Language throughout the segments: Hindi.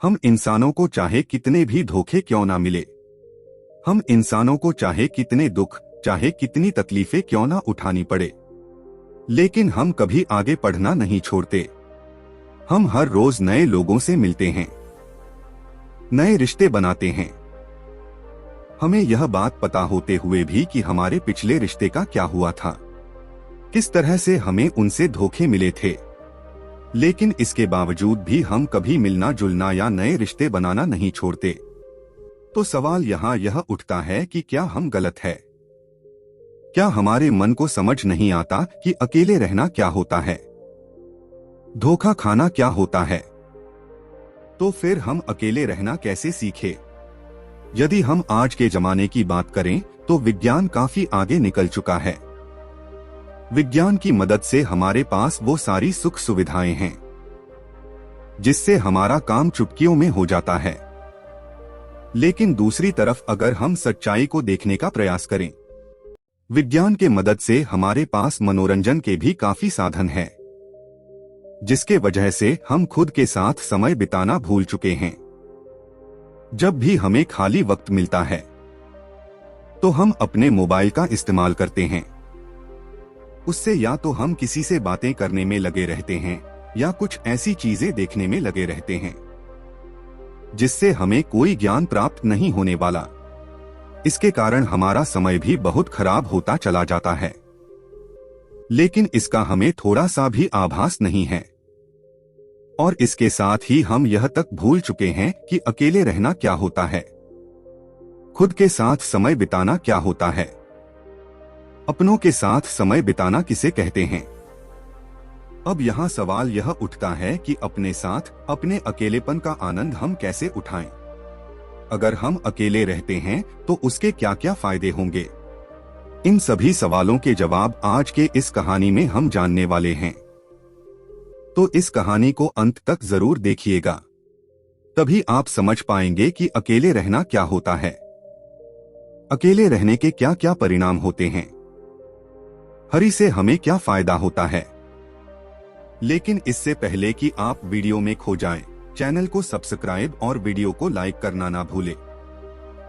हम इंसानों को चाहे कितने भी धोखे क्यों ना मिले, हम इंसानों को चाहे कितने दुख, चाहे कितनी तकलीफें क्यों ना उठानी पड़े, लेकिन हम कभी आगे बढ़ना नहीं छोड़ते। हम हर रोज नए लोगों से मिलते हैं, नए रिश्ते बनाते हैं। हमें यह बात पता होते हुए भी कि हमारे पिछले रिश्ते का क्या हुआ था, किस तरह से हमें उनसे धोखे मिले थे, लेकिन इसके बावजूद भी हम कभी मिलना जुलना या नए रिश्ते बनाना नहीं छोड़ते। तो सवाल यहाँ यह उठता है कि क्या हम गलत है? क्या हमारे मन को समझ नहीं आता कि अकेले रहना क्या होता है, धोखा खाना क्या होता है? तो फिर हम अकेले रहना कैसे सीखे? यदि हम आज के जमाने की बात करें तो विज्ञान काफी आगे निकल चुका है। विज्ञान की मदद से हमारे पास वो सारी सुख सुविधाएं हैं जिससे हमारा काम चुटकियों में हो जाता है। लेकिन दूसरी तरफ अगर हम सच्चाई को देखने का प्रयास करें, विज्ञान के मदद से हमारे पास मनोरंजन के भी काफी साधन हैं, जिसके वजह से हम खुद के साथ समय बिताना भूल चुके हैं। जब भी हमें खाली वक्त मिलता है तो हम अपने मोबाइल का इस्तेमाल करते हैं। उससे या तो हम किसी से बातें करने में लगे रहते हैं या कुछ ऐसी चीजें देखने में लगे रहते हैं जिससे हमें कोई ज्ञान प्राप्त नहीं होने वाला। इसके कारण हमारा समय भी बहुत खराब होता चला जाता है, लेकिन इसका हमें थोड़ा सा भी आभास नहीं है। और इसके साथ ही हम यह तक भूल चुके हैं कि अकेले रहना क्या होता है, खुद के साथ समय बिताना क्या होता है, अपनों के साथ समय बिताना किसे कहते हैं। अब यहाँ सवाल यह उठता है कि अपने साथ अपने अकेलेपन का आनंद हम कैसे उठाएं? अगर हम अकेले रहते हैं तो उसके क्या क्या फायदे होंगे? इन सभी सवालों के जवाब आज के इस कहानी में हम जानने वाले हैं। तो इस कहानी को अंत तक जरूर देखिएगा, तभी आप समझ पाएंगे कि अकेले रहना क्या होता है, अकेले रहने के क्या क्या परिणाम होते हैं, हरी से हमें क्या फायदा होता है। लेकिन इससे पहले कि आप वीडियो में खो जाएं, चैनल को सब्सक्राइब और वीडियो को लाइक करना ना भूलें।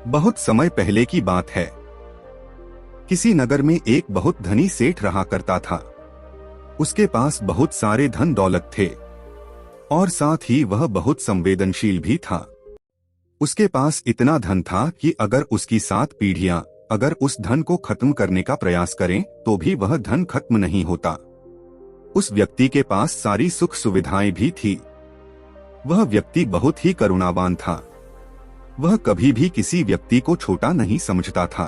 बहुत समय पहले की बात है। किसी नगर में एक बहुत धनी सेठ रहा करता था। उसके पास बहुत सारे धन दौलत थे और साथ ही वह बहुत संवेदनशील भी था। उसके पास इतना धन था कि अगर उसकी 7 पीढ़ियां अगर उस धन को खत्म करने का प्रयास करें तो भी वह धन खत्म नहीं होता। उस व्यक्ति के पास सारी सुख सुविधाएं भी थी। वह व्यक्ति बहुत ही करुणावान था। वह कभी भी किसी व्यक्ति को छोटा नहीं समझता था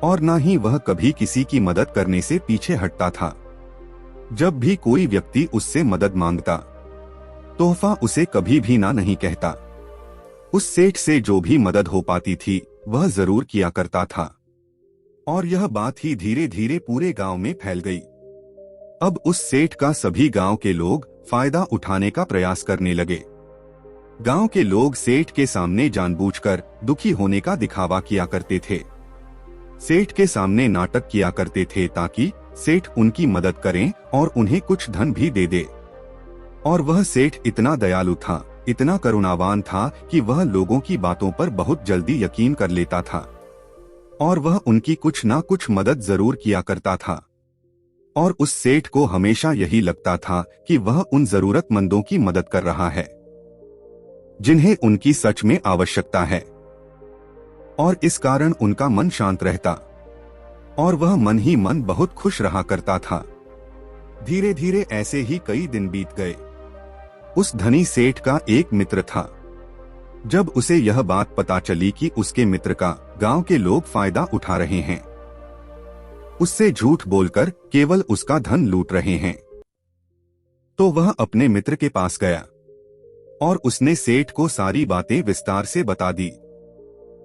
और न ही वह कभी किसी की मदद करने से पीछे हटता था। जब भी कोई व्यक्ति उससे मदद मांगता, तोहफा उसे कभी भी ना नहीं कहता। उस सेठ से जो भी मदद हो पाती थी वह जरूर किया करता था और यह बात ही धीरे धीरे पूरे गांव में फैल गई। अब उस सेठ का सभी गांव के लोग फायदा उठाने का प्रयास करने लगे। गांव के लोग सेठ के सामने जानबूझकर दुखी होने का दिखावा किया करते थे। सेठ के सामने नाटक किया करते थे ताकि सेठ उनकी मदद करें और उन्हें कुछ धन भी दे दे। और वह सेठ इतना दयालु था, इतना करुणावान था कि वह लोगों की बातों पर बहुत जल्दी यकीन कर लेता था और वह उनकी कुछ ना कुछ मदद जरूर किया करता था। और उस सेठ को हमेशा यही लगता था कि वह उन जरूरतमंदों की मदद कर रहा है जिन्हें उनकी सच में आवश्यकता है, और इस कारण उनका मन शांत रहता और वह मन ही मन बहुत खुश रहा करता था। धीरे धीरे ऐसे ही कई दिन बीत गए। उस धनी सेठ का एक मित्र था। जब उसे यह बात पता चली कि उसके मित्र का गांव के लोग फायदा उठा रहे हैं, उससे झूठ बोलकर केवल उसका धन लूट रहे हैं, तो वह अपने मित्र के पास गया और उसने सेठ को सारी बातें विस्तार से बता दी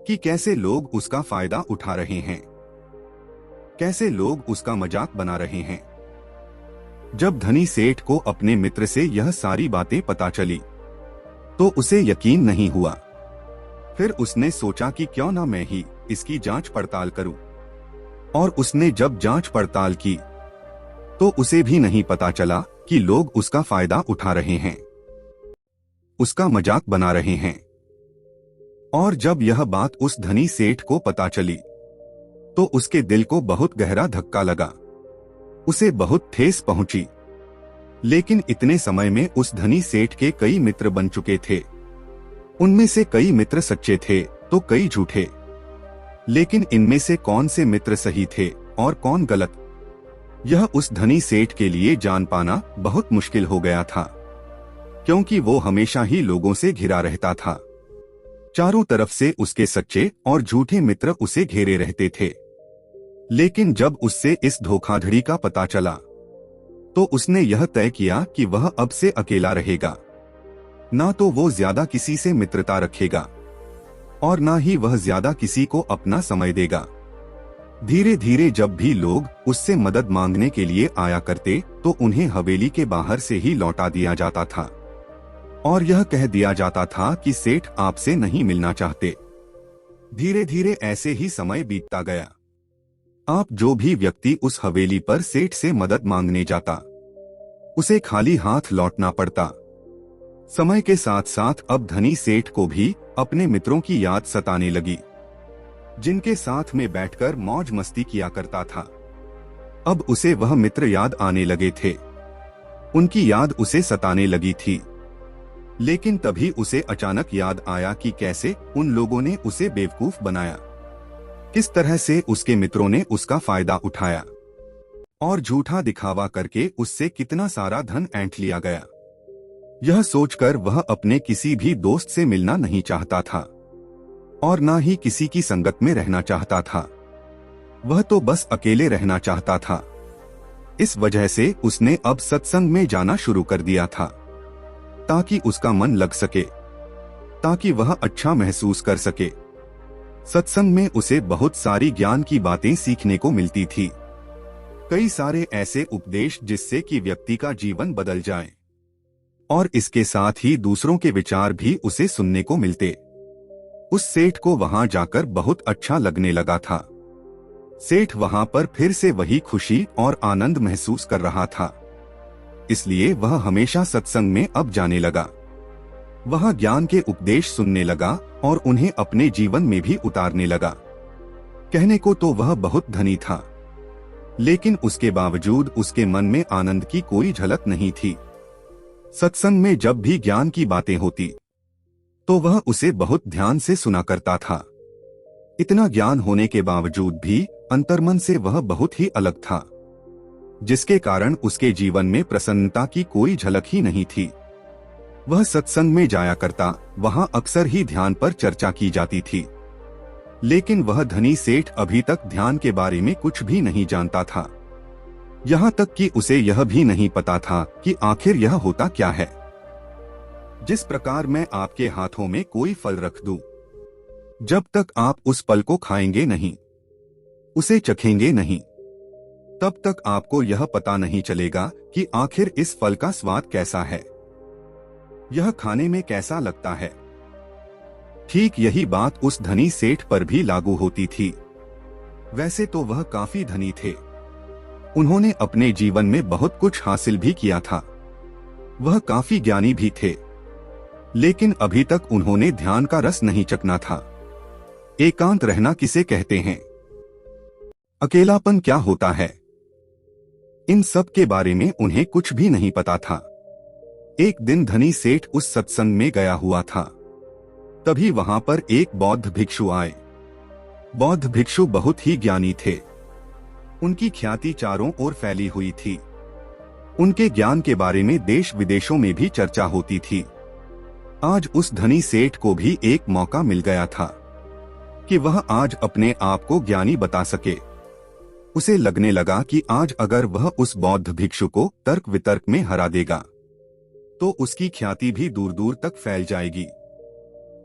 कि कैसे लोग उसका फायदा उठा रहे हैं, कैसे लोग उसका मजाक बना रहे हैं। जब धनी सेठ को अपने मित्र से यह सारी बातें पता चली तो उसे यकीन नहीं हुआ। फिर उसने सोचा कि क्यों ना मैं ही इसकी जांच पड़ताल करूं। और उसने जब जांच पड़ताल की तो उसे भी नहीं पता चला कि लोग उसका फायदा उठा रहे हैं। उसका मजाक बना रहे हैं। और जब यह बात उस धनी सेठ को पता चली तो उसके दिल को बहुत गहरा धक्का लगा। उसे बहुत ठेस पहुंची। लेकिन इतने समय में उस धनी सेठ के कई मित्र बन चुके थे। उनमें से कई मित्र सच्चे थे तो कई झूठे। लेकिन इनमें से कौन से मित्र सही थे और कौन गलत, यह उस धनी सेठ के लिए जान पाना बहुत मुश्किल हो गया था, क्योंकि वो हमेशा ही लोगों से घिरा रहता था। चारों तरफ से उसके सच्चे और झूठे मित्र उसे घेरे रहते थे। लेकिन जब उससे इस धोखाधड़ी का पता चला तो उसने यह तय किया कि वह अब से अकेला रहेगा। ना तो वो ज्यादा किसी से मित्रता रखेगा और ना ही वह ज्यादा किसी को अपना समय देगा। धीरे धीरे जब भी लोग उससे मदद मांगने के लिए आया करते तो उन्हें हवेली के बाहर से ही लौटा दिया जाता था और यह कह दिया जाता था कि सेठ आपसे नहीं मिलना चाहते। धीरे धीरे ऐसे ही समय बीतता गया। आप जो भी व्यक्ति उस हवेली पर सेठ से मदद मांगने जाता उसे खाली हाथ लौटना पड़ता। समय के साथ साथ अब धनी सेठ को भी अपने मित्रों की याद सताने लगी, जिनके साथ में बैठकर मौज मस्ती किया करता था। अब उसे वह मित्र याद आने लगे थे। उनकी याद उसे सताने लगी थी। लेकिन तभी उसे अचानक याद आया कि कैसे उन लोगों ने उसे बेवकूफ बनाया, किस तरह से उसके मित्रों ने उसका फायदा उठाया और झूठा दिखावा करके उससे कितना सारा धन ऐंठ लिया गया। यह सोचकर वह अपने किसी भी दोस्त से मिलना नहीं चाहता था और ना ही किसी की संगत में रहना चाहता था। वह तो बस अकेले रहना चाहता था। इस वजह से उसने अब सत्संग में जाना शुरू कर दिया था, ताकि उसका मन लग सके, ताकि वह अच्छा महसूस कर सके। सत्संग में उसे बहुत सारी ज्ञान की बातें सीखने को मिलती थी। कई सारे ऐसे उपदेश जिससे कि व्यक्ति का जीवन बदल जाए और इसके साथ ही दूसरों के विचार भी उसे सुनने को मिलते। उस सेठ को वहां जाकर बहुत अच्छा लगने लगा था। सेठ वहां पर फिर से वही खुशी और आनंद महसूस कर रहा था। इसलिए वह हमेशा सत्संग में अब जाने लगा। वह ज्ञान के उपदेश सुनने लगा और उन्हें अपने जीवन में भी उतारने लगा। कहने को तो वह बहुत धनी था, लेकिन उसके बावजूद उसके मन में आनंद की कोई झलक नहीं थी। सत्संग में जब भी ज्ञान की बातें होती तो वह उसे बहुत ध्यान से सुना करता था। इतना ज्ञान होने के बावजूद भी अंतर्मन से वह बहुत ही अलग था, जिसके कारण उसके जीवन में प्रसन्नता की कोई झलक ही नहीं थी। वह सत्संग में जाया करता, वहां अक्सर ही ध्यान पर चर्चा की जाती थी, लेकिन वह धनी सेठ अभी तक ध्यान के बारे में कुछ भी नहीं जानता था। यहाँ तक कि उसे यह भी नहीं पता था कि आखिर यह होता क्या है। जिस प्रकार मैं आपके हाथों में कोई फल रख दूं, जब तक आप उस फल को खाएंगे नहीं, उसे चखेंगे नहीं, तब तक आपको यह पता नहीं चलेगा कि आखिर इस फल का स्वाद कैसा है, यह खाने में कैसा लगता है। ठीक यही बात उस धनी सेठ पर भी लागू होती थी। वैसे तो वह काफी धनी थे। उन्होंने अपने जीवन में बहुत कुछ हासिल भी किया था। वह काफी ज्ञानी भी थे, लेकिन अभी तक उन्होंने ध्यान का रस नहीं चखना था। एकांत रहना किसे कहते हैं, अकेलापन क्या होता है, इन सब के बारे में उन्हें कुछ भी नहीं पता था। एक दिन धनी सेठ उस सत्संग में गया हुआ था। तभी वहां पर एक बौद्ध भिक्षु आए। बौद्ध भिक्षु बहुत ही ज्ञानी थे। उनकी ख्याति चारों ओर फैली हुई थी। उनके ज्ञान के बारे में देश विदेशों में भी चर्चा होती थी। आज उस धनी सेठ को भी एक मौका मिल गया था कि वह आज अपने आप को ज्ञानी बता सके। उसे लगने लगा कि आज अगर वह उस बौद्ध भिक्षु को तर्क वितर्क में हरा देगा तो उसकी ख्याति भी दूर दूर तक फैल जाएगी।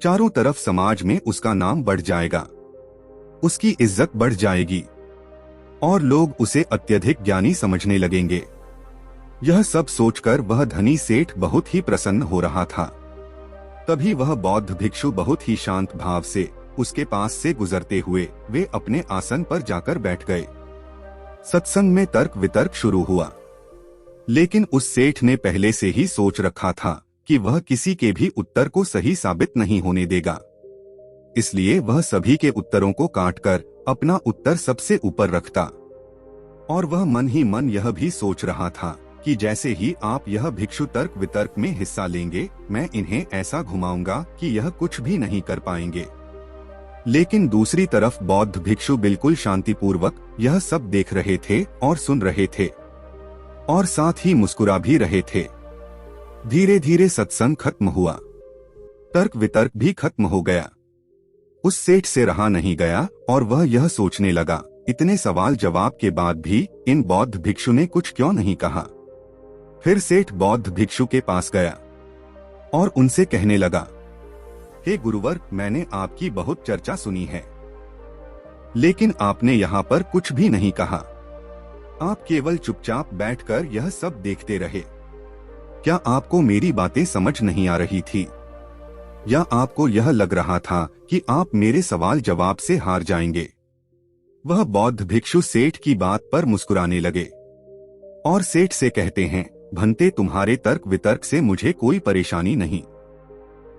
चारों तरफ समाज में उसका नाम बढ़ जाएगा, उसकी इज्जत बढ़ जाएगी और लोग उसे अत्यधिक ज्ञानी समझने लगेंगे। यह सब सोचकर वह धनी सेठ बहुत ही प्रसन्न हो रहा था। तभी वह बौद्ध भिक्षु बहुत ही शांत भाव से उसके पास से गुजरते हुए वे अपने आसन पर जाकर बैठ गए। सत्संग में तर्क वितर्क शुरू हुआ, लेकिन उस सेठ ने पहले से ही सोच रखा था कि वह किसी के भी उत्तर को सही साबित नहीं होने देगा। इसलिए वह सभी के उत्तरों को काटकर अपना उत्तर सबसे ऊपर रखता। और वह मन ही मन यह भी सोच रहा था कि जैसे ही आप यह भिक्षु तर्क वितर्क में हिस्सा लेंगे, मैं इन्हें ऐसा घुमाऊंगा कि यह कुछ भी नहीं कर पाएंगे। लेकिन दूसरी तरफ बौद्ध भिक्षु बिल्कुल शांतिपूर्वक यह सब देख रहे थे और सुन रहे थे और साथ ही मुस्कुरा भी रहे थे। धीरे धीरे सत्संग खत्म हुआ, तर्क वितर्क भी खत्म हो गया। उस सेठ से रहा नहीं गया और वह यह सोचने लगा, इतने सवाल जवाब के बाद भी इन बौद्ध भिक्षु ने कुछ क्यों नहीं कहा। फिर सेठ बौद्ध भिक्षु के पास गया और उनसे कहने लगा, हे गुरुवर, मैंने आपकी बहुत चर्चा सुनी है, लेकिन आपने यहाँ पर कुछ भी नहीं कहा। आप केवल चुपचाप बैठकर यह सब देखते रहे। क्या आपको मेरी बातें समझ नहीं आ रही थी, या आपको यह लग रहा था कि आप मेरे सवाल जवाब से हार जाएंगे? वह बौद्ध भिक्षु सेठ की बात पर मुस्कुराने लगे और सेठ से कहते हैं, भंते, तुम्हारे तर्क वितर्क से मुझे कोई परेशानी नहीं।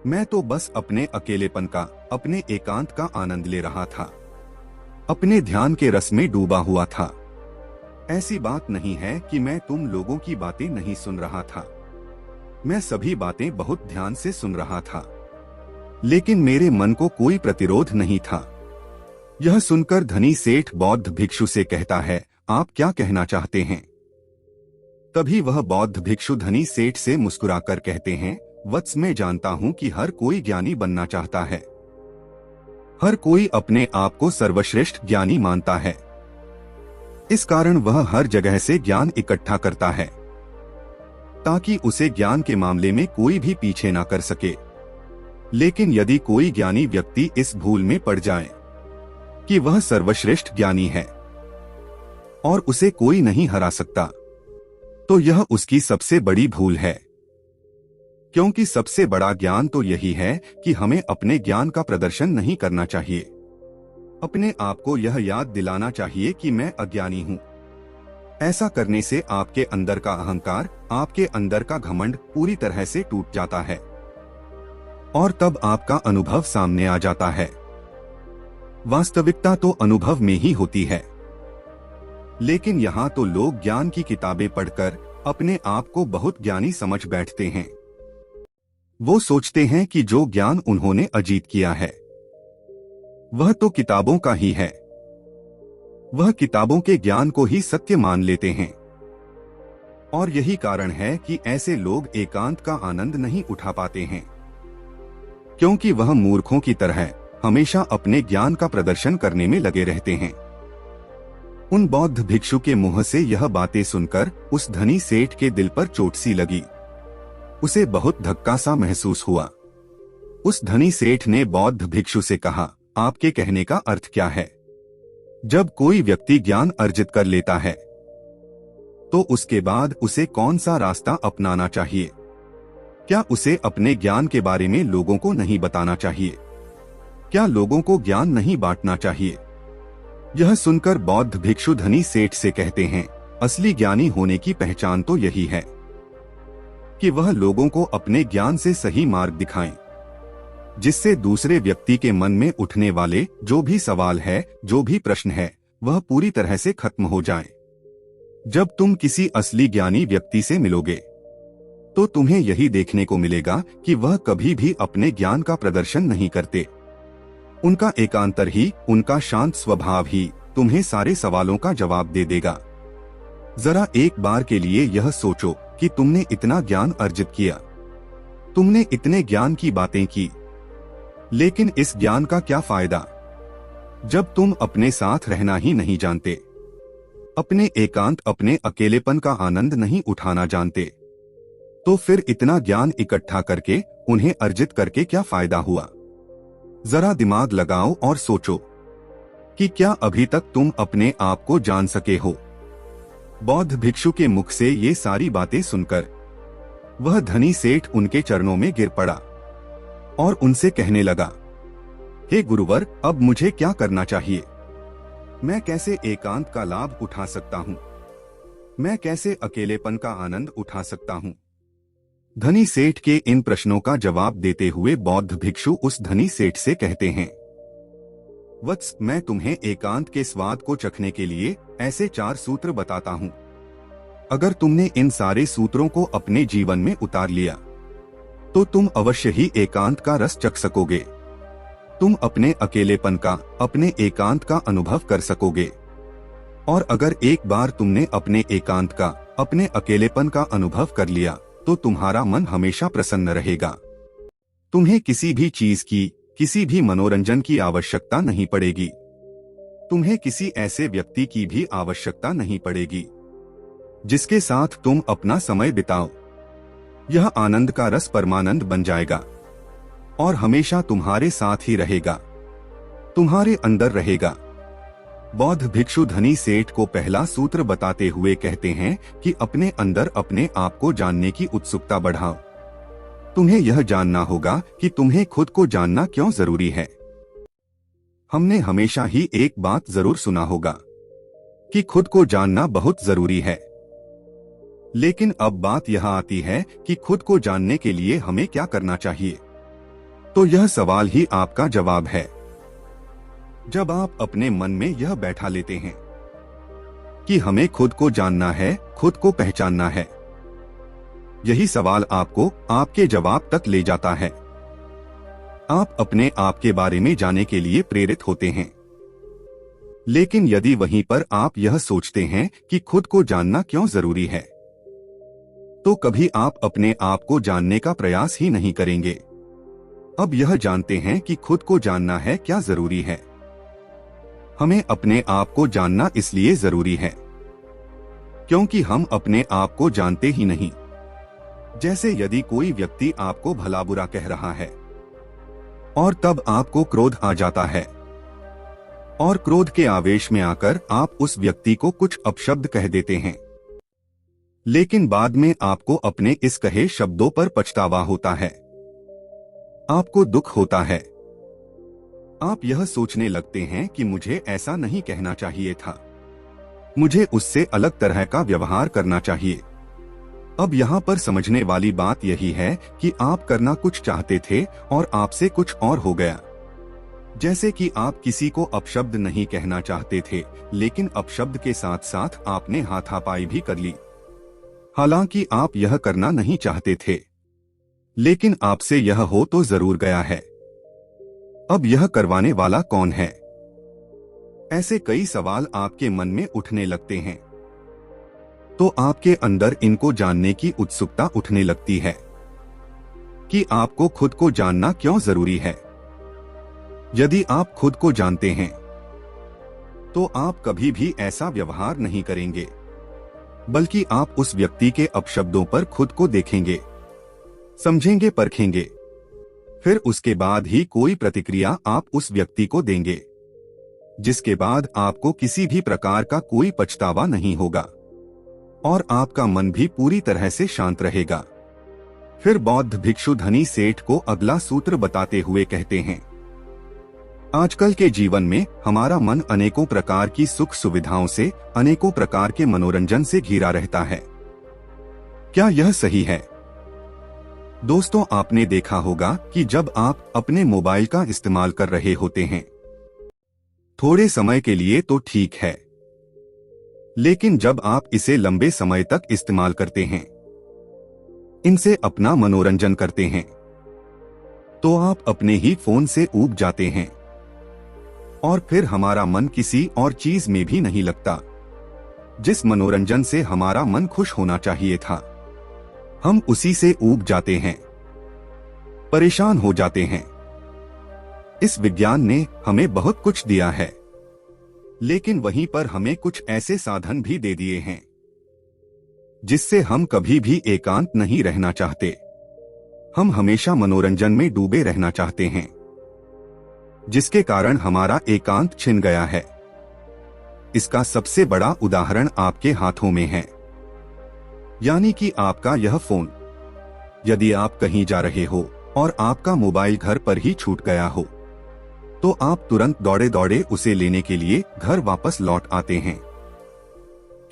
मैं तो बस अपने अकेलेपन का, अपने एकांत का आनंद ले रहा था, अपने ध्यान के रस में डूबा हुआ था। ऐसी बात नहीं है कि मैं तुम लोगों की बातें नहीं सुन रहा था। मैं सभी बातें बहुत ध्यान से सुन रहा था, लेकिन मेरे मन को कोई प्रतिरोध नहीं था। यह सुनकर धनी सेठ बौद्ध भिक्षु से कहता है, आप क्या कहना चाहते हैं? तभी वह बौद्ध भिक्षु धनी सेठ से मुस्कुराकर कहते हैं, वत्स, मैं जानता हूं कि हर कोई ज्ञानी बनना चाहता है। हर कोई अपने आप को सर्वश्रेष्ठ ज्ञानी मानता है। इस कारण वह हर जगह से ज्ञान इकट्ठा करता है ताकि उसे ज्ञान के मामले में कोई भी पीछे ना कर सके। लेकिन यदि कोई ज्ञानी व्यक्ति इस भूल में पड़ जाए कि वह सर्वश्रेष्ठ ज्ञानी है और उसे कोई नहीं हरा सकता, तो यह उसकी सबसे बड़ी भूल है। क्योंकि सबसे बड़ा ज्ञान तो यही है कि हमें अपने ज्ञान का प्रदर्शन नहीं करना चाहिए। अपने आप को यह याद दिलाना चाहिए कि मैं अज्ञानी हूँ। ऐसा करने से आपके अंदर का अहंकार, आपके अंदर का घमंड पूरी तरह से टूट जाता है और तब आपका अनुभव सामने आ जाता है। वास्तविकता तो अनुभव में ही होती है। लेकिन यहाँ तो लोग ज्ञान की किताबें पढ़कर अपने आप को बहुत ज्ञानी समझ बैठते हैं। वो सोचते हैं कि जो ज्ञान उन्होंने अर्जित किया है वह तो किताबों का ही है। वह किताबों के ज्ञान को ही सत्य मान लेते हैं। और यही कारण है कि ऐसे लोग एकांत का आनंद नहीं उठा पाते हैं, क्योंकि वह मूर्खों की तरह हमेशा अपने ज्ञान का प्रदर्शन करने में लगे रहते हैं। उन बौद्ध भिक्षु के मुंह से यह बातें सुनकर उस धनी सेठ के दिल पर चोट सी लगी। उसे बहुत धक्का सा महसूस हुआ। उस धनी सेठ ने बौद्ध भिक्षु से कहा, आपके कहने का अर्थ क्या है? जब कोई व्यक्ति ज्ञान अर्जित कर लेता है तो उसके बाद उसे कौन सा रास्ता अपनाना चाहिए? क्या उसे अपने ज्ञान के बारे में लोगों को नहीं बताना चाहिए? क्या लोगों को ज्ञान नहीं बांटना चाहिए? यह सुनकर बौद्ध भिक्षु धनी सेठ से कहते हैं, असली ज्ञानी होने की पहचान तो यही है कि वह लोगों को अपने ज्ञान से सही मार्ग दिखाएं, जिससे दूसरे व्यक्ति के मन में उठने वाले जो भी सवाल है, जो भी प्रश्न है, वह पूरी तरह से खत्म हो जाए। जब तुम किसी असली ज्ञानी व्यक्ति से मिलोगे तो तुम्हें यही देखने को मिलेगा कि वह कभी भी अपने ज्ञान का प्रदर्शन नहीं करते। उनका एकांतर ही, उनका शांत स्वभाव ही तुम्हें सारे सवालों का जवाब दे देगा। जरा एक बार के लिए यह सोचो कि तुमने इतना ज्ञान अर्जित किया, तुमने इतने ज्ञान की बातें की, लेकिन इस ज्ञान का क्या फायदा जब तुम अपने साथ रहना ही नहीं जानते, अपने एकांत, अपने अकेलेपन का आनंद नहीं उठाना जानते? तो फिर इतना ज्ञान इकट्ठा करके, उन्हें अर्जित करके क्या फायदा हुआ? जरा दिमाग लगाओ और सोचो कि क्या अभी तक तुम अपने आप को जान सके हो? बौद्ध भिक्षु के मुख से ये सारी बातें सुनकर वह धनी सेठ उनके चरणों में गिर पड़ा और उनसे कहने लगा, हे गुरुवर, अब मुझे क्या करना चाहिए? मैं कैसे एकांत का लाभ उठा सकता हूँ? मैं कैसे अकेलेपन का आनंद उठा सकता हूँ? धनी सेठ के इन प्रश्नों का जवाब देते हुए बौद्ध भिक्षु उस धनी सेठ से कहते हैं, वत्स, मैं तुम्हें एकांत के स्वाद को चखने के लिए ऐसे 4 सूत्र बताता हूँ। अगर तुमने इन सारे सूत्रों को अपने जीवन में उतार लिया तो तुम अवश्य ही एकांत का रस चख सकोगे। तुम अपने अकेलेपन का, अपने एकांत का अनुभव कर सकोगे। और अगर एक बार तुमने अपने एकांत का, अपने अकेलेपन का अनुभव कर लिया तो तुम्हारा मन हमेशा प्रसन्न रहेगा। तुम्हें किसी भी चीज की, किसी भी मनोरंजन की आवश्यकता नहीं पड़ेगी। तुम्हें किसी ऐसे व्यक्ति की भी आवश्यकता नहीं पड़ेगी जिसके साथ तुम अपना समय बिताओ। यह आनंद का रस परमानंद बन जाएगा और हमेशा तुम्हारे साथ ही रहेगा, तुम्हारे अंदर रहेगा। बौद्ध भिक्षु धनी सेठ को पहला सूत्र बताते हुए कहते हैं कि अपने अंदर अपने आप को जानने की उत्सुकता बढ़ाओ। तुम्हें यह जानना होगा कि तुम्हें खुद को जानना क्यों जरूरी है। हमने हमेशा ही एक बात जरूर सुना होगा कि खुद को जानना बहुत जरूरी है। लेकिन अब बात यह आती है कि खुद को जानने के लिए हमें क्या करना चाहिए। तो यह सवाल ही आपका जवाब है। जब आप अपने मन में यह बैठा लेते हैं कि हमें खुद को जानना है, खुद को पहचानना है, यही सवाल आपको आपके जवाब तक ले जाता है। आप अपने आप के बारे में जानने के लिए प्रेरित होते हैं। लेकिन यदि वहीं पर आप यह सोचते हैं कि खुद को जानना क्यों जरूरी है, तो कभी आप अपने आप को जानने का प्रयास ही नहीं करेंगे। अब यह जानते हैं कि खुद को जानना है क्या जरूरी है। हमें अपने आप को जानना इसलिए जरूरी है क्योंकि हम अपने आप को जानते ही नहीं। जैसे यदि कोई व्यक्ति आपको भला बुरा कह रहा है और तब आपको क्रोध आ जाता है और क्रोध के आवेश में आकर आप उस व्यक्ति को कुछ अपशब्द कह देते हैं, लेकिन बाद में आपको अपने इस कहे शब्दों पर पछतावा होता है, आपको दुख होता है। आप यह सोचने लगते हैं कि मुझे ऐसा नहीं कहना चाहिए था, मुझे उससे अलग तरह का व्यवहार करना चाहिए। अब यहाँ पर समझने वाली बात यही है कि आप करना कुछ चाहते थे और आपसे कुछ और हो गया। जैसे कि आप किसी को अपशब्द नहीं कहना चाहते थे, लेकिन अपशब्द के साथ साथ आपने हाथापाई भी कर ली। हालांकि आप यह करना नहीं चाहते थे, लेकिन आपसे यह हो तो जरूर गया है। अब यह करवाने वाला कौन है? ऐसे कई सवाल आपके मन में उठने लगते हैं, तो आपके अंदर इनको जानने की उत्सुकता उठने लगती है कि आपको खुद को जानना क्यों जरूरी है। यदि आप खुद को जानते हैं तो आप कभी भी ऐसा व्यवहार नहीं करेंगे, बल्कि आप उस व्यक्ति के अपशब्दों पर खुद को देखेंगे, समझेंगे, परखेंगे। फिर उसके बाद ही कोई प्रतिक्रिया आप उस व्यक्ति को देंगे, जिसके बाद आपको किसी भी प्रकार का कोई पछतावा नहीं होगा और आपका मन भी पूरी तरह से शांत रहेगा। फिर बौद्ध भिक्षु धनी सेठ को अगला सूत्र बताते हुए कहते हैं, आजकल के जीवन में हमारा मन अनेकों प्रकार की सुख सुविधाओं से, अनेकों प्रकार के मनोरंजन से घिरा रहता है। क्या यह सही है? दोस्तों, आपने देखा होगा कि जब आप अपने मोबाइल का इस्तेमाल कर रहे होते हैं, थोड़े समय के लिए तो ठीक है, लेकिन जब आप इसे लंबे समय तक इस्तेमाल करते हैं, इनसे अपना मनोरंजन करते हैं, तो आप अपने ही फोन से ऊब जाते हैं और फिर हमारा मन किसी और चीज में भी नहीं लगता। जिस मनोरंजन से हमारा मन खुश होना चाहिए था, हम उसी से ऊब जाते हैं, परेशान हो जाते हैं। इस विज्ञान ने हमें बहुत कुछ दिया है, लेकिन वहीं पर हमें कुछ ऐसे साधन भी दे दिए हैं जिससे हम कभी भी एकांत नहीं रहना चाहते। हम हमेशा मनोरंजन में डूबे रहना चाहते हैं, जिसके कारण हमारा एकांत छिन गया है। इसका सबसे बड़ा उदाहरण आपके हाथों में है, यानी कि आपका यह फोन। यदि आप कहीं जा रहे हो और आपका मोबाइल घर पर ही छूट गया हो, तो आप तुरंत दौड़े दौड़े उसे लेने के लिए घर वापस लौट आते हैं,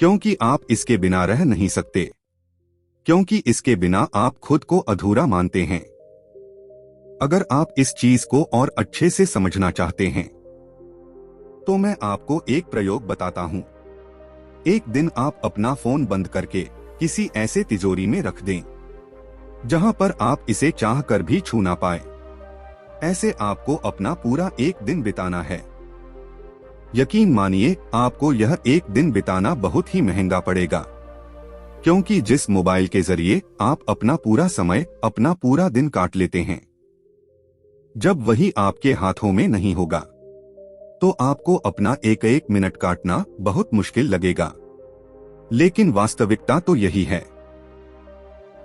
क्योंकि आप इसके बिना रह नहीं सकते। क्योंकि इसके बिना आप खुद को अधूरा मानते हैं। अगर आप इस चीज को और अच्छे से समझना चाहते हैं तो मैं आपको एक प्रयोग बताता हूं। एक दिन आप अपना फोन बंद करके किसी ऐसे तिजोरी में रख दें जहां पर आप इसे चाहकर भी छू ना पाए। ऐसे आपको अपना पूरा एक दिन बिताना है। यकीन मानिए, आपको यह एक दिन बिताना बहुत ही महंगा पड़ेगा, क्योंकि जिस मोबाइल के जरिए आप अपना पूरा समय, अपना पूरा दिन काट लेते हैं, जब वही आपके हाथों में नहीं होगा तो आपको अपना एक एक मिनट काटना बहुत मुश्किल लगेगा। लेकिन वास्तविकता तो यही है।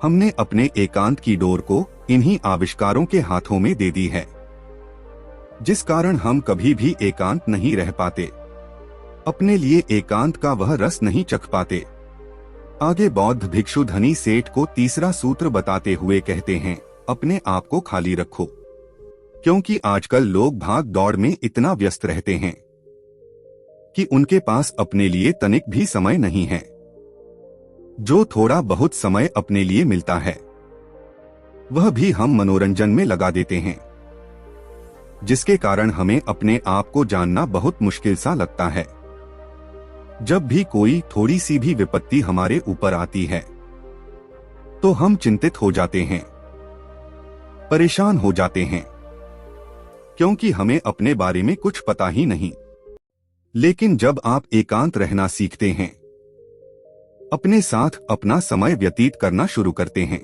हमने अपने एकांत की डोर को इन्हीं आविष्कारों के हाथों में दे दी है, जिस कारण हम कभी भी एकांत नहीं रह पाते, अपने लिए एकांत का वह रस नहीं चख पाते। आगे बौद्ध भिक्षु धनी सेठ को तीसरा सूत्र बताते हुए कहते हैं, अपने आप को खाली रखो, क्योंकि आजकल लोग भाग दौड़ में इतना व्यस्त रहते हैं कि उनके पास अपने लिए तनिक भी समय नहीं है। जो थोड़ा बहुत समय अपने लिए मिलता है वह भी हम मनोरंजन में लगा देते हैं, जिसके कारण हमें अपने आप को जानना बहुत मुश्किल सा लगता है। जब भी कोई थोड़ी सी भी विपत्ति हमारे ऊपर आती है तो हम चिंतित हो जाते हैं, परेशान हो जाते हैं, क्योंकि हमें अपने बारे में कुछ पता ही नहीं। लेकिन जब आप एकांत रहना सीखते हैं, अपने साथ अपना समय व्यतीत करना शुरू करते हैं,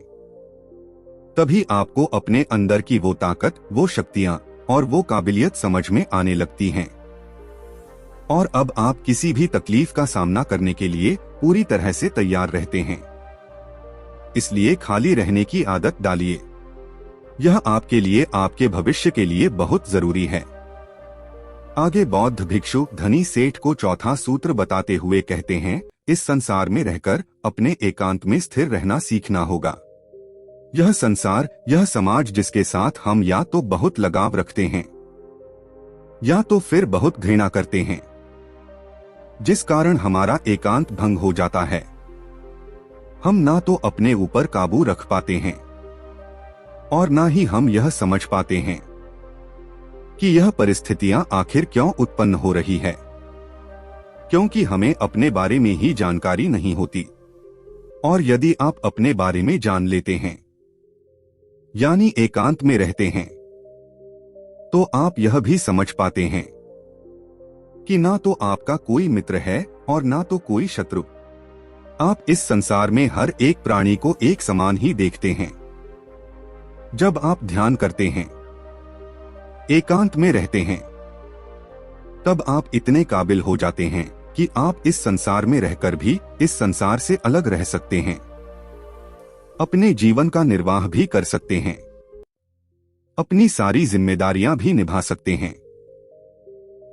तभी आपको अपने अंदर की वो ताकत, वो शक्तियां और वो काबिलियत समझ में आने लगती हैं। और अब आप किसी भी तकलीफ का सामना करने के लिए पूरी तरह से तैयार रहते हैं। इसलिए खाली रहने की आदत डालिए। यह आपके लिए, आपके भविष्य के लिए बहुत जरूरी है। आगे बौद्ध भिक्षु धनी सेठ को चौथा सूत्र बताते हुए कहते हैं, इस संसार में रहकर अपने एकांत में स्थिर रहना सीखना होगा। यह संसार, यह समाज जिसके साथ हम या तो बहुत लगाव रखते हैं या तो फिर बहुत घृणा करते हैं, जिस कारण हमारा एकांत भंग हो जाता है। हम ना तो अपने ऊपर काबू रख पाते हैं और ना ही हम यह समझ पाते हैं कि यह परिस्थितियां आखिर क्यों उत्पन्न हो रही है, क्योंकि हमें अपने बारे में ही जानकारी नहीं होती। और यदि आप अपने बारे में जान लेते हैं, यानी एकांत में रहते हैं, तो आप यह भी समझ पाते हैं कि ना तो आपका कोई मित्र है और ना तो कोई शत्रु। आप इस संसार में हर एक प्राणी को एक समान ही देखते हैं। जब आप ध्यान करते हैं, एकांत में रहते हैं, तब आप इतने काबिल हो जाते हैं कि आप इस संसार में रहकर भी इस संसार से अलग रह सकते हैं, अपने जीवन का निर्वाह भी कर सकते हैं, अपनी सारी जिम्मेदारियां भी निभा सकते हैं।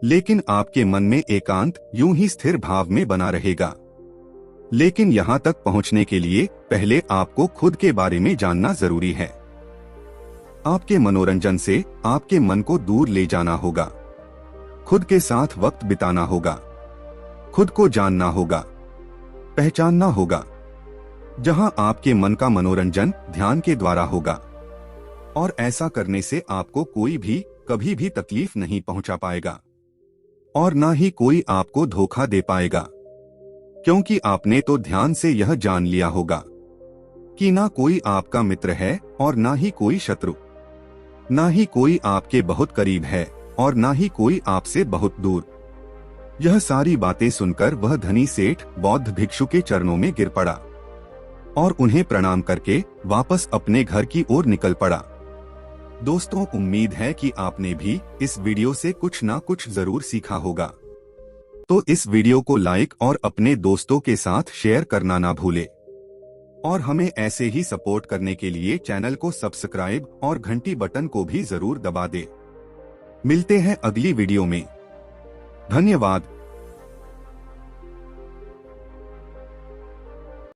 लेकिन आपके मन में एकांत यूं ही स्थिर भाव में बना रहेगा। लेकिन यहां तक पहुंचने के लिए पहले आपको खुद के बारे में जानना जरूरी है। आपके मनोरंजन से आपके मन को दूर ले जाना होगा, खुद के साथ वक्त बिताना होगा, खुद को जानना होगा, पहचानना होगा, जहां आपके मन का मनोरंजन ध्यान के द्वारा होगा। और ऐसा करने से आपको कोई भी कभी भी तकलीफ नहीं पहुंचा पाएगा और ना ही कोई आपको धोखा दे पाएगा, क्योंकि आपने तो ध्यान से यह जान लिया होगा कि ना कोई आपका मित्र है और ना ही कोई शत्रु, ना ही कोई आपके बहुत करीब है और ना ही कोई आपसे बहुत दूर। यह सारी बातें सुनकर वह धनी सेठ बौद्ध भिक्षु के चरणों में गिर पड़ा और उन्हें प्रणाम करके वापस अपने घर की ओर निकल पड़ा। दोस्तों, उम्मीद है कि आपने भी इस वीडियो से कुछ ना कुछ जरूर सीखा होगा। तो इस वीडियो को लाइक और अपने दोस्तों के साथ शेयर करना ना भूले और हमें ऐसे ही सपोर्ट करने के लिए चैनल को सब्सक्राइब और घंटी बटन को भी जरूर दबा दे। मिलते हैं अगली वीडियो में। धन्यवाद।